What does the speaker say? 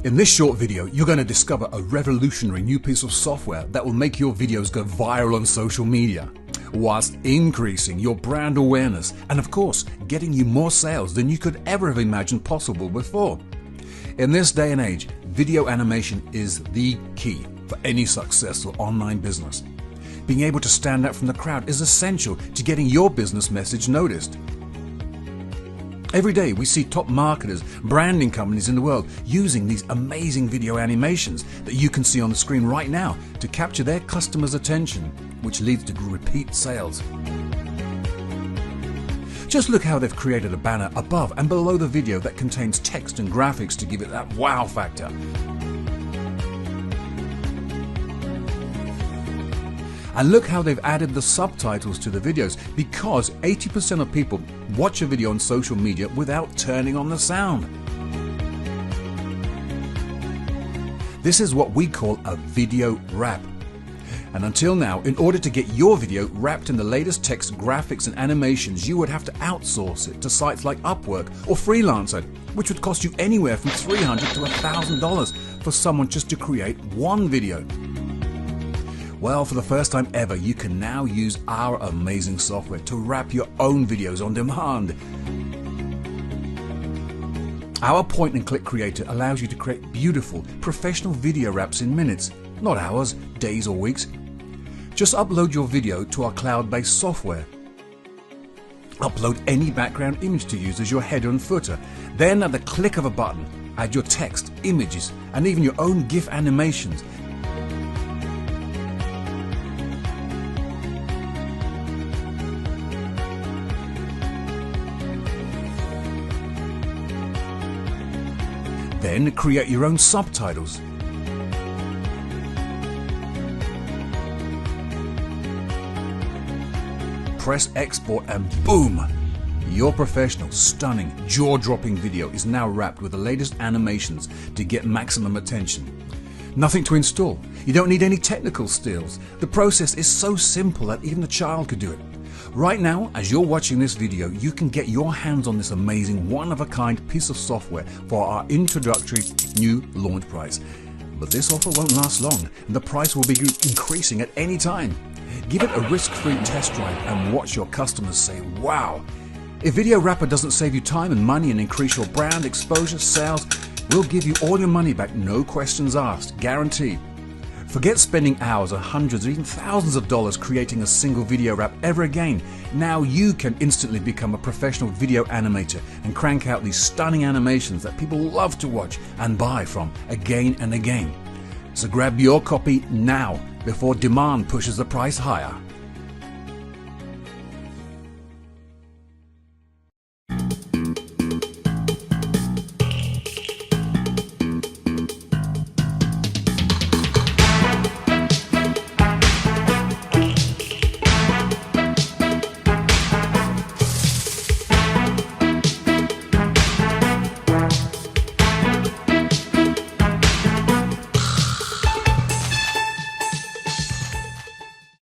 In this short video, you're going to discover a revolutionary new piece of software that will make your videos go viral on social media, whilst increasing your brand awareness and, of course, getting you more sales than you could ever have imagined possible before. In this day and age, video animation is the key for any successful online business. Being able to stand out from the crowd is essential to getting your business message noticed. Every day we see top marketers, branding companies in the world using these amazing video animations that you can see on the screen right now to capture their customers' attention, which leads to repeat sales. Just look how they've created a banner above and below the video that contains text and graphics to give it that wow factor. And look how they've added the subtitles to the videos, because 80% of people watch a video on social media without turning on the sound. This is what we call a video wrap. And until now, in order to get your video wrapped in the latest text, graphics and animations, you would have to outsource it to sites like Upwork or Freelancer, which would cost you anywhere from $300 to $1,000 for someone just to create one video. Well, for the first time ever, you can now use our amazing software to wrap your own videos on demand. Our point-and-click creator allows you to create beautiful, professional video wraps in minutes, not hours, days or weeks. Just upload your video to our cloud-based software. Upload any background image to use as your header and footer. Then, at the click of a button, add your text, images, and even your own GIF animations. Then create your own subtitles. Press export and boom! Your professional, stunning, jaw-dropping video is now wrapped with the latest animations to get maximum attention. Nothing to install. You don't need any technical skills. The process is so simple that even a child could do it. Right now, as you're watching this video, you can get your hands on this amazing one-of-a-kind piece of software for our introductory new launch price. But this offer won't last long, and the price will be increasing at any time. Give it a risk-free test drive and watch your customers say, wow! If VideoWrappr doesn't save you time and money and increase your brand exposure, sales, we'll give you all your money back, no questions asked, guaranteed. Forget spending hours or hundreds or even thousands of dollars creating a single video wrap ever again. Now you can instantly become a professional video animator and crank out these stunning animations that people love to watch and buy from again and again. So grab your copy now before demand pushes the price higher.